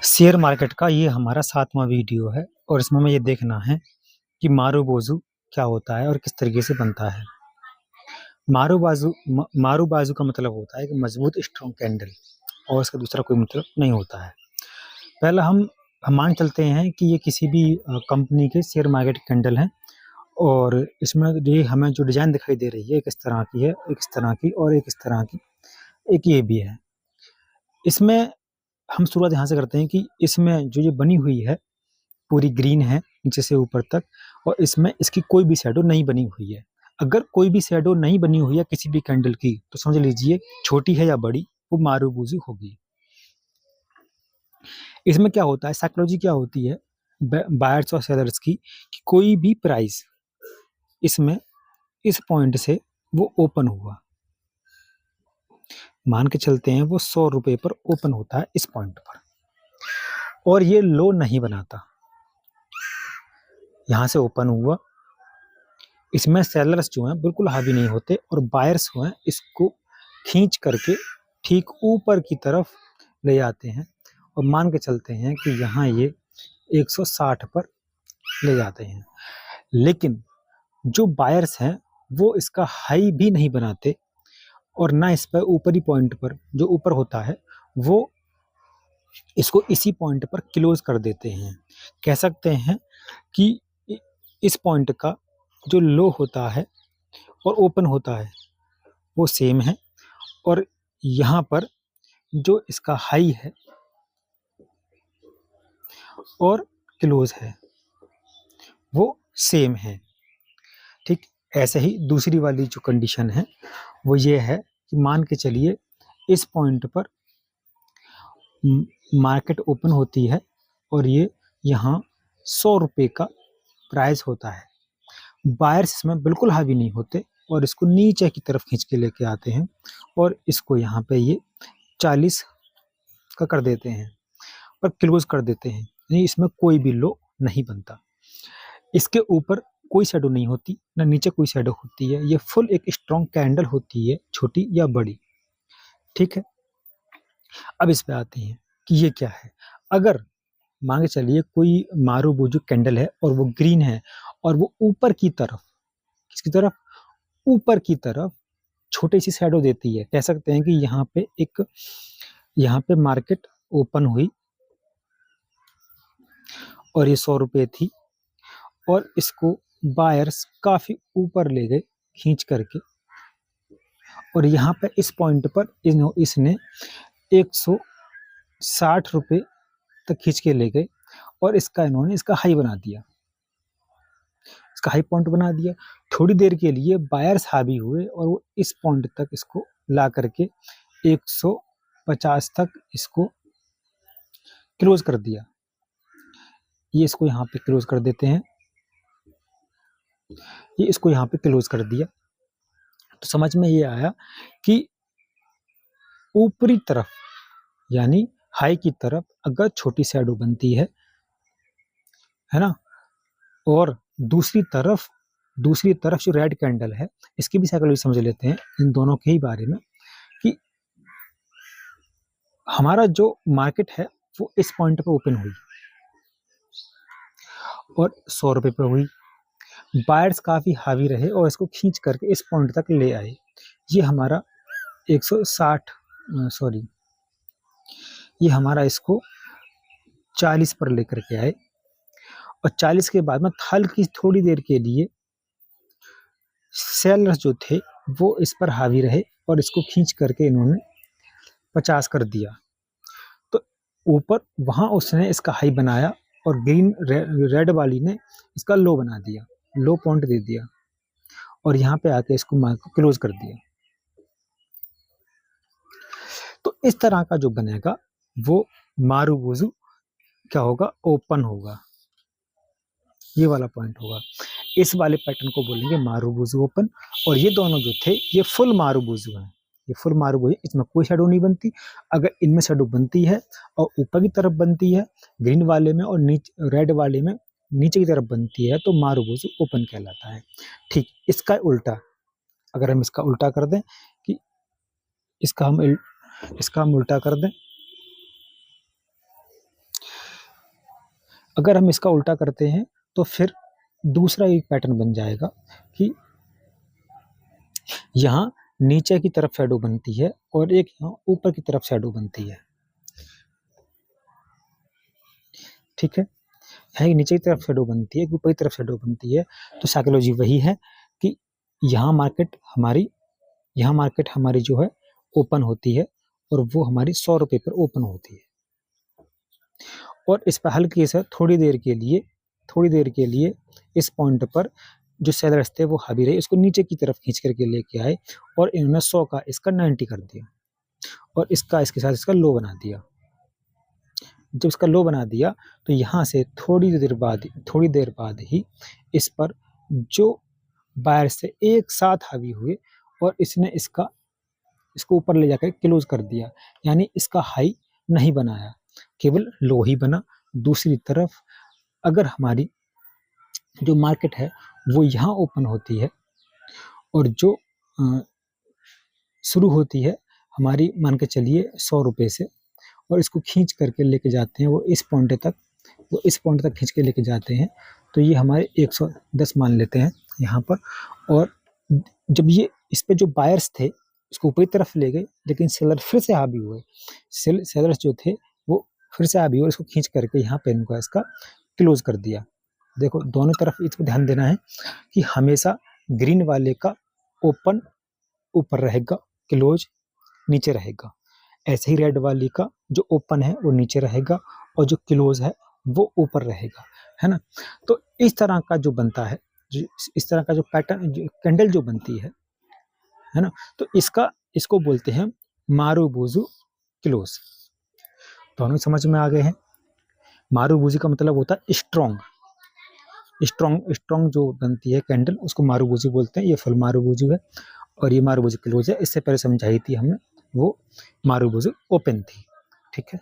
Share market का ये हमारा 7वां वीडियो है और इसमें हमें ये देखना है कि मारू-बोझू क्या होता है और किस तरीके से बनता है। मारू-बाजू का मतलब होता है कि मजबूत स्ट्रॉन्ग कैंडल और इसका दूसरा कोई मतलब नहीं होता है। पहला हम मान चलते हैं कि ये किसी भी कंपनी के शेयर मार्केट कैंडल हैं और इसमें ये हमें जो डिज़ाइन दिखाई दे रही है एक इस तरह की है, एक इस तरह की और एक इस तरह की, एक ये भी है। इसमें हम शुरुआत यहाँ से करते हैं कि इसमें जो ये बनी हुई है पूरी ग्रीन है नीचे से ऊपर तक और इसमें इसकी कोई भी शैडो नहीं बनी हुई है। अगर कोई भी शैडो नहीं बनी हुई है किसी भी कैंडल की तो समझ लीजिए छोटी है या बड़ी वो मारू-बोझू होगी। इसमें क्या होता है, साइकोलॉजी क्या होती है बायर्स और सेलर्स की कि कोई भी प्राइस इसमें इस पॉइंट से वो ओपन हुआ, मान के चलते हैं वो 100 रुपए पर ओपन होता है इस पॉइंट पर और ये लो नहीं बनाता। यहाँ से ओपन हुआ, इसमें सेलर्स जो हैं बिल्कुल हावी नहीं होते और बायर्स जो हैं इसको खींच करके ठीक ऊपर की तरफ ले जाते हैं और मान के चलते हैं कि यहाँ ये 160 पर ले जाते हैं। लेकिन जो बायर्स हैं वो इसका हाई भी नहीं बनाते और ना इस पर ऊपरी पॉइंट पर जो ऊपर होता है वो इसको इसी पॉइंट पर क्लोज कर देते हैं। कह सकते हैं कि इस पॉइंट का जो लो होता है और ओपन होता है वो सेम है और यहाँ पर जो इसका हाई है और क्लोज है वो सेम है। ठीक ऐसे ही दूसरी वाली जो कंडीशन है वो ये है कि मान के चलिए इस पॉइंट पर मार्केट ओपन होती है और ये यहाँ 100 रुपये का प्राइस होता है। बायर्स इसमें बिल्कुल हावी नहीं होते और इसको नीचे की तरफ खींच के लेके आते हैं और इसको यहाँ पे ये 40 का कर देते हैं और क्लोज कर देते हैं, यानी इसमें कोई भी लो नहीं बनता। इसके ऊपर कोई शैडो नहीं होती, ना नीचे कोई शैडो होती है। ये फुल एक स्ट्रॉन्ग कैंडल होती है, छोटी या बड़ी। ठीक है, अब इस पे आते हैं कि ये क्या है। अगर मान के चलिए कोई मारू-बोझू कैंडल है और वो ग्रीन है और वो ऊपर की तरफ, किसकी तरफ? ऊपर की तरफ छोटी सी शैडो देती है। कह सकते हैं कि यहाँ पे मार्केट ओपन हुई और ये 100 रुपये थी और इसको बायर्स काफ़ी ऊपर ले गए खींच करके और यहाँ पे इस पॉइंट पर इसने 160 रुपये तक खींच के ले गए और इन्होंने इसका हाई बना दिया, इसका हाई पॉइंट बना दिया। थोड़ी देर के लिए बायर्स हावी हुए और वो इस पॉइंट तक इसको ला करके 150 तक इसको क्लोज कर दिया। ये इसको यहाँ पे क्लोज कर देते हैं, ये इसको यहाँ पे क्लोज कर दिया। तो समझ में ये आया कि ऊपरी तरफ यानी हाई की तरफ अगर छोटी शैडो बनती है ना, और दूसरी तरफ जो रेड कैंडल है इसकी भी साइकोलॉजी समझ लेते हैं इन दोनों के ही बारे में कि हमारा जो मार्केट है वो इस पॉइंट पे ओपन हुई और 100 रुपये पे हुई। बायर्स काफ़ी हावी रहे और इसको खींच करके इस पॉइंट तक ले आए। ये हमारा 160 सॉरी ये हमारा इसको 40 पर लेकर के आए और 40 के बाद में हल्की थोड़ी देर के लिए सेलर्स जो थे वो इस पर हावी रहे और इसको खींच करके इन्होंने 50 कर दिया। तो ऊपर वहाँ उसने इसका हाई बनाया और रेड वाली ने इसका लो बना दिया, लो पॉइंट दे दिया और यहाँ पे आके इसको मार्केट को क्लोज कर दिया। तो इस तरह का जो बनेगा वो मारू-बोझू क्या होगा? ओपन होगा, ये वाला पॉइंट होगा। इस वाले पैटर्न को बोलेंगे मारू-बोझू ओपन और ये दोनों जो थे ये फुल मारू-बोझू हैं। ये फुल मारू-बोझू, इसमें कोई शैडो नहीं बनती। अगर इनमें शैडो बनती है और ऊपर की तरफ बनती है ग्रीन वाले में और रेड वाले में नीचे की तरफ बनती है तो मारू-बोझू ओपन कहलाता है। ठीक इसका उल्टा, अगर हम इसका उल्टा कर दें कि इसका हम उल्टा कर दें अगर हम इसका उल्टा करते हैं तो फिर दूसरा एक पैटर्न बन जाएगा कि यहाँ नीचे की तरफ शैडो बनती है और एक यहाँ ऊपर की तरफ शैडो बनती है। ठीक है, यहाँ नीचे की तरफ शैडो बनती है, ऊपर की तरफ शैडो बनती है। तो साइकोलॉजी वही है कि यहाँ मार्केट हमारी जो है ओपन होती है और वो हमारी 100 रुपये पर ओपन होती है। और इस पर हल्की से थोड़ी देर के लिए इस पॉइंट पर जो सेलर्स थे वो हावी रहे, इसको नीचे की तरफ खींच करके लेके आए और इन्होंने 100 का इसका 90 कर दिया और इसके साथ इसका लो बना दिया। जब इसका लो बना दिया तो यहाँ से थोड़ी देर बाद ही इस पर जो बायर से एक साथ हावी हुए और इसने इसको ऊपर ले जाकर क्लोज कर दिया, यानी इसका हाई नहीं बनाया, केवल लो ही बना। दूसरी तरफ अगर हमारी जो मार्केट है वो यहाँ ओपन होती है और जो शुरू होती है हमारी, मान के चलिए 100 रुपये से, और इसको खींच करके लेके जाते हैं वो इस पॉइंट तक खींच के लेके जाते हैं, तो ये हमारे 110 मान लेते हैं यहाँ पर। और जब ये इस पे जो बायर्स थे इसको ऊपरी तरफ ले गए, लेकिन सेलर फिर से हावी हुए, सेलर्स जो थे वो फिर से हावी हुए, इसको खींच करके यहाँ पे इनको इसका क्लोज कर दिया। देखो दोनों तरफ इसको ध्यान देना है कि हमेशा ग्रीन वाले का ओपन ऊपर रहेगा, क्लोज नीचे रहेगा। ऐसे ही रेड वाली का जो ओपन है वो नीचे रहेगा और जो क्लोज है वो ऊपर रहेगा, है ना। तो इस तरह का जो बनता है, इस तरह का जो पैटर्न, जो कैंडल जो बनती है ना, तो इसको बोलते हैं मारुबुजु क्लोज। दोनों समझ में आ गए हैं। मारुबुजु का मतलब होता है स्ट्रॉन्ग जो बनती है कैंडल, उसको मारुबुजु बोलते हैं। ये फुल मारुबुजु है और ये मारुबुजु क्लोज है। इससे पहले समझाई थी हमने, वो मारुबुजु ओपन थी। ठीक है।